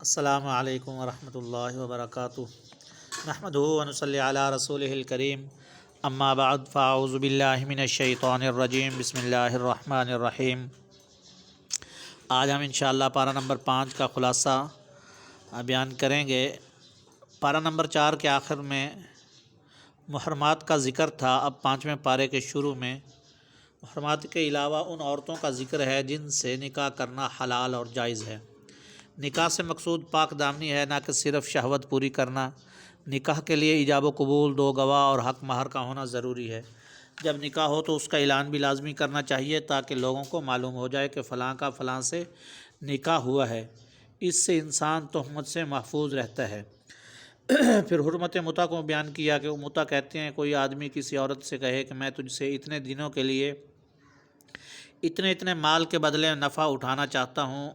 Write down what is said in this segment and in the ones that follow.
السلام علیکم ورحمۃ اللہ وبرکاتہ نحمدہ ونصلی علی رسولہ الکریم اما بعد فاعوذ باللہ من الشیطان الرجیم بسم اللہ الرحمن الرحیم۔ آج ہم انشاءاللہ پارہ نمبر 5 کا خلاصہ بیان کریں گے۔ پارہ نمبر 4 کے آخر میں محرمات کا ذکر تھا، اب 5ویں پارے کے شروع میں محرمات کے علاوہ ان عورتوں کا ذکر ہے جن سے نکاح کرنا حلال اور جائز ہے۔ نکاح سے مقصود پاک دامنی ہے، نہ کہ صرف شہوت پوری کرنا۔ نکاح کے لیے ایجاب و قبول، 2 گواہ اور حق مہر کا ہونا ضروری ہے۔ جب نکاح ہو تو اس کا اعلان بھی لازمی کرنا چاہیے تاکہ لوگوں کو معلوم ہو جائے کہ فلاں کا فلاں سے نکاح ہوا ہے۔ اس سے انسان تہمت سے محفوظ رہتا ہے۔ پھر حرمت متع کو بیان کیا کہ متع کہتے ہیں کوئی آدمی کسی عورت سے کہے کہ میں تجھ سے اتنے دنوں کے لیے اتنے مال کے بدلے نفع اٹھانا چاہتا ہوں،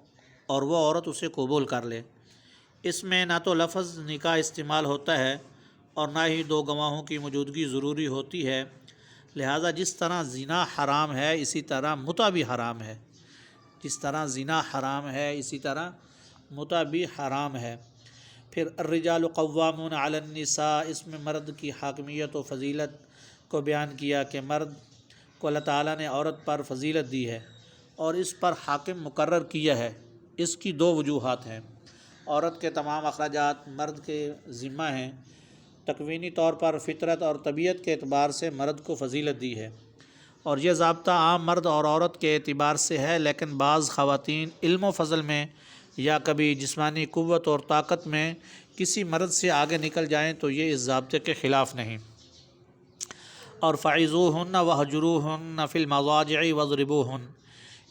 اور وہ عورت اسے قبول کر لے۔ اس میں نہ تو لفظ نکاح استعمال ہوتا ہے اور نہ ہی 2 گواہوں کی موجودگی ضروری ہوتی ہے، لہذا جس طرح زنا حرام ہے اسی طرح متع بھی حرام ہے۔ جس طرح زنا حرام ہے اسی طرح متع بھی حرام ہے۔ پھر الرجال قوامون علی النساء، اس میں مرد کی حاکمیت و فضیلت کو بیان کیا کہ مرد کو اللہ تعالیٰ نے عورت پر فضیلت دی ہے اور اس پر حاکم مقرر کیا ہے۔ اس کی 2 وجوہات ہیں۔ عورت کے تمام اخراجات مرد کے ذمہ ہیں۔ تکوینی طور پر فطرت اور طبیعت کے اعتبار سے مرد کو فضیلت دی ہے، اور یہ ضابطہ عام مرد اور عورت کے اعتبار سے ہے، لیکن بعض خواتین علم و فضل میں یا کبھی جسمانی قوت اور طاقت میں کسی مرد سے آگے نکل جائیں تو یہ اس ضابطے کے خلاف نہیں۔ اور فعظوہن وہجروہن فی المضاجع واضربوہن،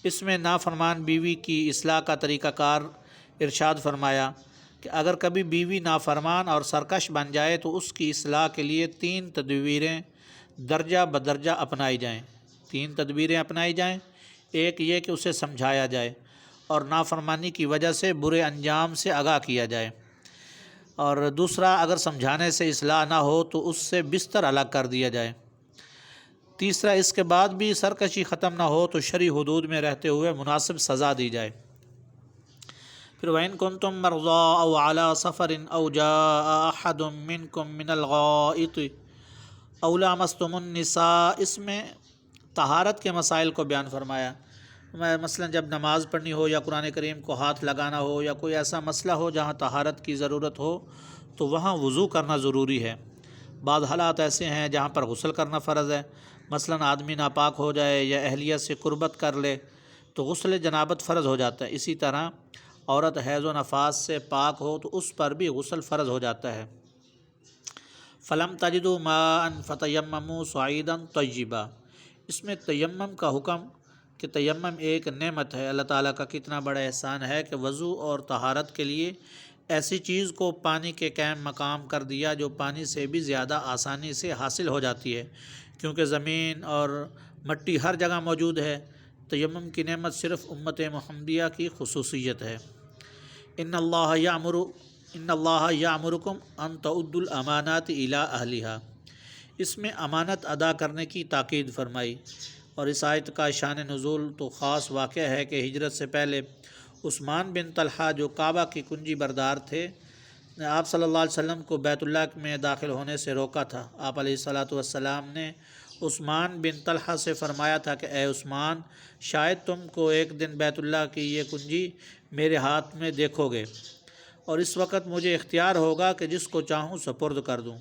اس میں نافرمان بیوی کی اصلاح کا طریقہ کار ارشاد فرمایا کہ اگر کبھی بیوی نافرمان اور سرکش بن جائے تو اس کی اصلاح کے لیے 3 تدبیریں درجہ بدرجہ اپنائی جائیں۔ 3 تدبیریں اپنائی جائیں۔ ایک یہ کہ اسے سمجھایا جائے اور نافرمانی کی وجہ سے برے انجام سے آگاہ کیا جائے، اور دوسرا اگر سمجھانے سے اصلاح نہ ہو تو اس سے بستر الگ کر دیا جائے۔ تیسرا اس کے بعد بھی سرکشی ختم نہ ہو تو شرعی حدود میں رہتے ہوئے مناسب سزا دی جائے۔ پھر وَإِن كُنتُم مَّرْضَىٰ أَوْ عَلَىٰ سَفَرٍ أَوْ جَاءَ أَحَدٌ مِّنكُم مِّنَ الْغَائِطِ أَوْ لَامَسْتُمُ النِّسَاءَ، اس میں طہارت کے مسائل کو بیان فرمایا۔ مثلا جب نماز پڑھنی ہو یا قرآن کریم کو ہاتھ لگانا ہو یا کوئی ایسا مسئلہ ہو جہاں طہارت کی ضرورت ہو تو وہاں وضو کرنا ضروری ہے۔ بعض حالات ایسے ہیں جہاں پر غسل کرنا فرض ہے، مثلا آدمی ناپاک ہو جائے یا اہلیت سے قربت کر لے تو غسل جنابت فرض ہو جاتا ہے۔ اسی طرح عورت حیض و نفاس سے پاک ہو تو اس پر بھی غسل فرض ہو جاتا ہے۔ فَلَمْ تَجِدُوا مَاءً فَتَيَمَّمُوا صَعِيدًا طَيِّبًا، اس میں تیمم کا حکم کہ تیمم ایک نعمت ہے۔ اللہ تعالیٰ کا کتنا بڑا احسان ہے کہ وضو اور طہارت کے لیے ایسی چیز کو پانی کے قائم مقام کر دیا جو پانی سے بھی زیادہ آسانی سے حاصل ہو جاتی ہے، کیونکہ زمین اور مٹی ہر جگہ موجود ہے۔ تیمم کی نعمت صرف امت محمدیہ کی خصوصیت ہے۔ ان اللہ یامرکم ان تعدوا الامانات الی اہلہا، اس میں امانت ادا کرنے کی تاکید فرمائی۔ اور اس آیت کا شان نزول تو خاص واقعہ ہے کہ ہجرت سے پہلے عثمان بن طلحہ جو کعبہ کی کنجی بردار تھے، آپ صلی اللہ علیہ وسلم کو بیت اللہ میں داخل ہونے سے روکا تھا۔ آپ علیہ الصلاۃ والسلام نے عثمان بن طلحہ سے فرمایا تھا کہ اے عثمان، شاید تم کو ایک دن بیت اللہ کی یہ کنجی میرے ہاتھ میں دیکھو گے، اور اس وقت مجھے اختیار ہوگا کہ جس کو چاہوں سپرد کر دوں۔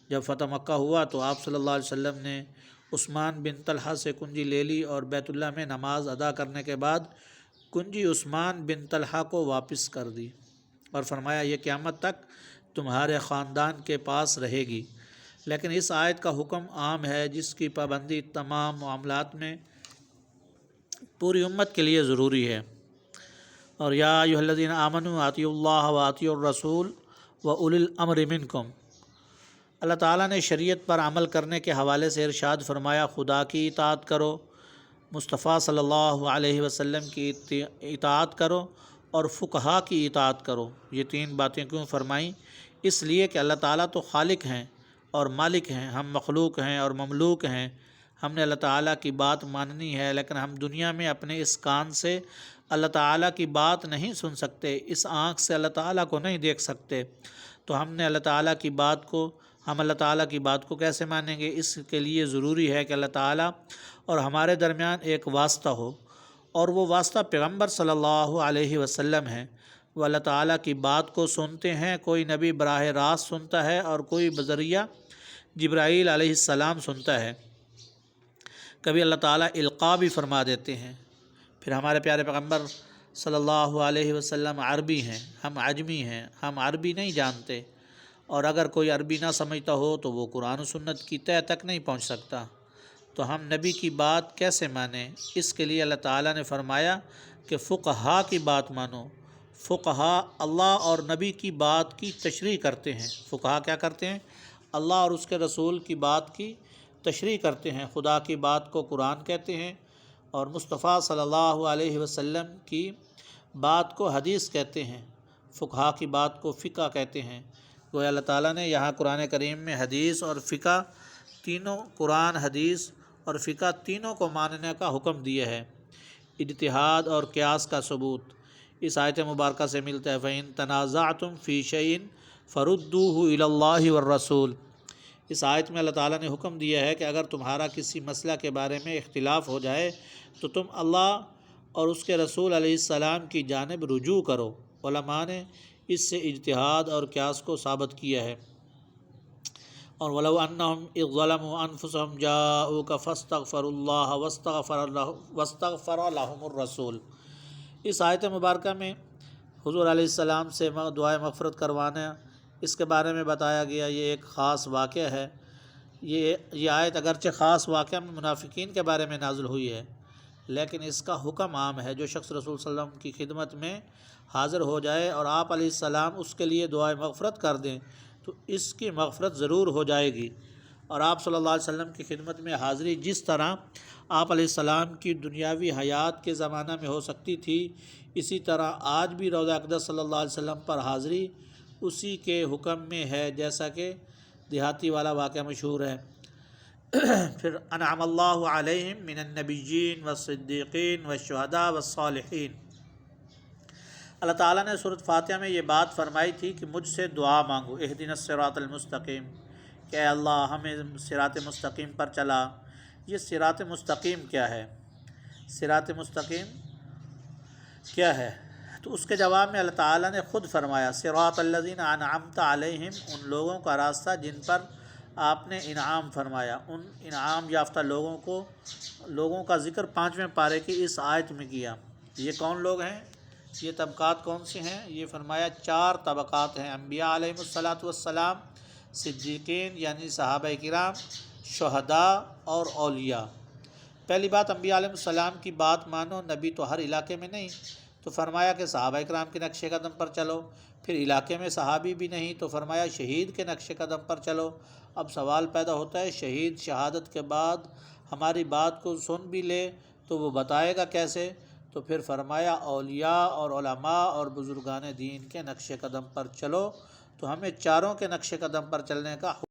جب فتح مکہ ہوا تو آپ صلی اللہ علیہ وسلم نے عثمان بن طلحہ سے کنجی لے لی اور بیت اللہ میں نماز ادا کرنے کے بعد کنجی عثمان بن طلحہ کو واپس کر دی اور فرمایا یہ قیامت تک تمہارے خاندان کے پاس رہے گی۔ لیکن اس آیت کا حکم عام ہے جس کی پابندی تمام معاملات میں پوری امت کے لیے ضروری ہے۔ اور یا ایھا الذین آمنوا اطیعوا اللہ واطیعوا الرسول واولی الامر منکم، اللہ تعالیٰ نے شریعت پر عمل کرنے کے حوالے سے ارشاد فرمایا خدا کی اطاعت کرو، مصطفیٰ صلی اللہ علیہ وسلم کی اطاعت کرو اور فقہا کی اطاعت کرو۔ یہ 3 باتیں کیوں فرمائیں؟ اس لیے کہ اللہ تعالیٰ تو خالق ہیں اور مالک ہیں، ہم مخلوق ہیں اور مملوک ہیں۔ ہم نے اللہ تعالیٰ کی بات ماننی ہے، لیکن ہم دنیا میں اپنے اس کان سے اللہ تعالیٰ کی بات نہیں سن سکتے، اس آنکھ سے اللہ تعالیٰ کو نہیں دیکھ سکتے، تو ہم اللہ تعالیٰ کی بات کو کیسے مانیں گے؟ اس کے لیے ضروری ہے کہ اللہ تعالیٰ اور ہمارے درمیان ایک واسطہ ہو، اور وہ واسطہ پیغمبر صلی اللہ علیہ وسلم ہے۔ وہ اللہ تعالیٰ کی بات کو سنتے ہیں، کوئی نبی براہ راست سنتا ہے اور کوئی بذریعہ جبرائیل علیہ السلام سنتا ہے۔ کبھی اللہ تعالیٰ القاء بھی فرما دیتے ہیں۔ پھر ہمارے پیارے پیغمبر صلی اللہ علیہ وسلم عربی ہیں، ہم عجمی ہیں، ہم عربی نہیں جانتے، اور اگر کوئی عربی نہ سمجھتا ہو تو وہ قرآن و سنت کی تہہ تک نہیں پہنچ سکتا، تو ہم نبی کی بات کیسے مانیں؟ اس کے لیے اللہ تعالیٰ نے فرمایا کہ فقہا کی بات مانو۔ فقہا اللہ اور نبی کی بات کی تشریح کرتے ہیں۔ فقہا کیا کرتے ہیں؟ اللہ اور اس کے رسول کی بات کی تشریح کرتے ہیں۔ خدا کی بات کو قرآن کہتے ہیں، اور مصطفیٰ صلی اللہ علیہ وسلم کی بات کو حدیث کہتے ہیں۔ فقہا کی بات کو فقہ کہتے ہیں۔ گویا اللہ تعالیٰ نے یہاں قرآن کریم میں حدیث اور فقہ تینوں، قرآن، حدیث اور فقہ تینوں کو ماننے کا حکم دیا ہے۔ اجتہاد اور قیاس کا ثبوت اس آیت مبارکہ سے ملتا ہے۔ فَإِن تَنَازَعْتُمْ فِي شَيْءٍ فَرُدُّوهُ إِلَى اللَّهِ وَالرَّسُولِ۔ اس آیت میں اللہ تعالیٰ نے حکم دیا ہے کہ اگر تمہارا کسی مسئلہ کے بارے میں اختلاف ہو جائے تو تم اللہ اور اس کے رسول علیہ السلام کی جانب رجوع کرو۔ علماء نے اس سے اجتہاد اور قیاس کو ثابت کیا ہے۔ اور وَلَوْ أَنَّهُمْ إِذْ ظَلَمُوا أَنفُسَهُمْ جَاءُوكَ فَاسْتَغْفَرُوا اللَّهَ وَاسْتَغْفَرَ لَهُمُ الرَّسُولُ۔ اس آیت مبارکہ میں حضور علیہ السلام سے دعائے مغفرت کروانا، اس کے بارے میں بتایا گیا۔ یہ ایک خاص واقعہ ہے۔ یہ آیت اگرچہ خاص واقعہ میں منافقین کے بارے میں نازل ہوئی ہے، لیکن اس کا حکم عام ہے۔ جو شخص رسول صلی اللہ علیہ وسلم کی خدمت میں حاضر ہو جائے اور آپ علیہ السلام اس کے لیے دعائے مغفرت کر دیں تو اس کی مغفرت ضرور ہو جائے گی۔ اور آپ صلی اللہ علیہ وسلم کی خدمت میں حاضری جس طرح آپ علیہ السلام کی دنیاوی حیات کے زمانہ میں ہو سکتی تھی، اسی طرح آج بھی روضہ اقدس صلی اللہ علیہ وسلم پر حاضری اسی کے حکم میں ہے، جیسا کہ دیہاتی والا واقعہ مشہور ہے۔ پھر انعم اللہ علیہم من النبیین والصدیقین والشہداء والصالحین۔ اللہ تعالیٰ نے سورۃ فاتحہ میں یہ بات فرمائی تھی کہ مجھ سے دعا مانگو، اہدنا الصراط المستقیم، کہ اے اللہ ہمیں صراط مستقیم پر چلا۔ یہ صراط مستقیم کیا ہے؟ صراط مستقیم کیا ہے؟ تو اس کے جواب میں اللہ تعالیٰ نے خود فرمایا، صراط الذین انعمت علیہم، ان لوگوں کا راستہ جن پر آپ نے انعام فرمایا۔ ان انعام یافتہ لوگوں کا ذکر 5ویں پارے کی اس آیت میں کیا۔ یہ کون لوگ ہیں؟ یہ طبقات کون سے ہیں؟ یہ فرمایا 4 طبقات ہیں: انبیاء علیہم الصلاۃ والسلام، صدیقین یعنی صحابہ کرام، شہداء اور اولیاء۔ پہلی بات، انبیاء علیہم السلام کی بات مانو۔ نبی تو ہر علاقے میں نہیں، تو فرمایا کہ صحابہ کرام کے نقش قدم پر چلو۔ پھر علاقے میں صحابی بھی نہیں، تو فرمایا شہید کے نقش قدم پر چلو۔ اب سوال پیدا ہوتا ہے، شہید شہادت کے بعد ہماری بات کو سن بھی لے تو وہ بتائے گا کیسے؟ تو پھر فرمایا اولیاء اور علماء اور بزرگان دین کے نقش قدم پر چلو۔ تو ہمیں چاروں کے نقش قدم پر چلنے کا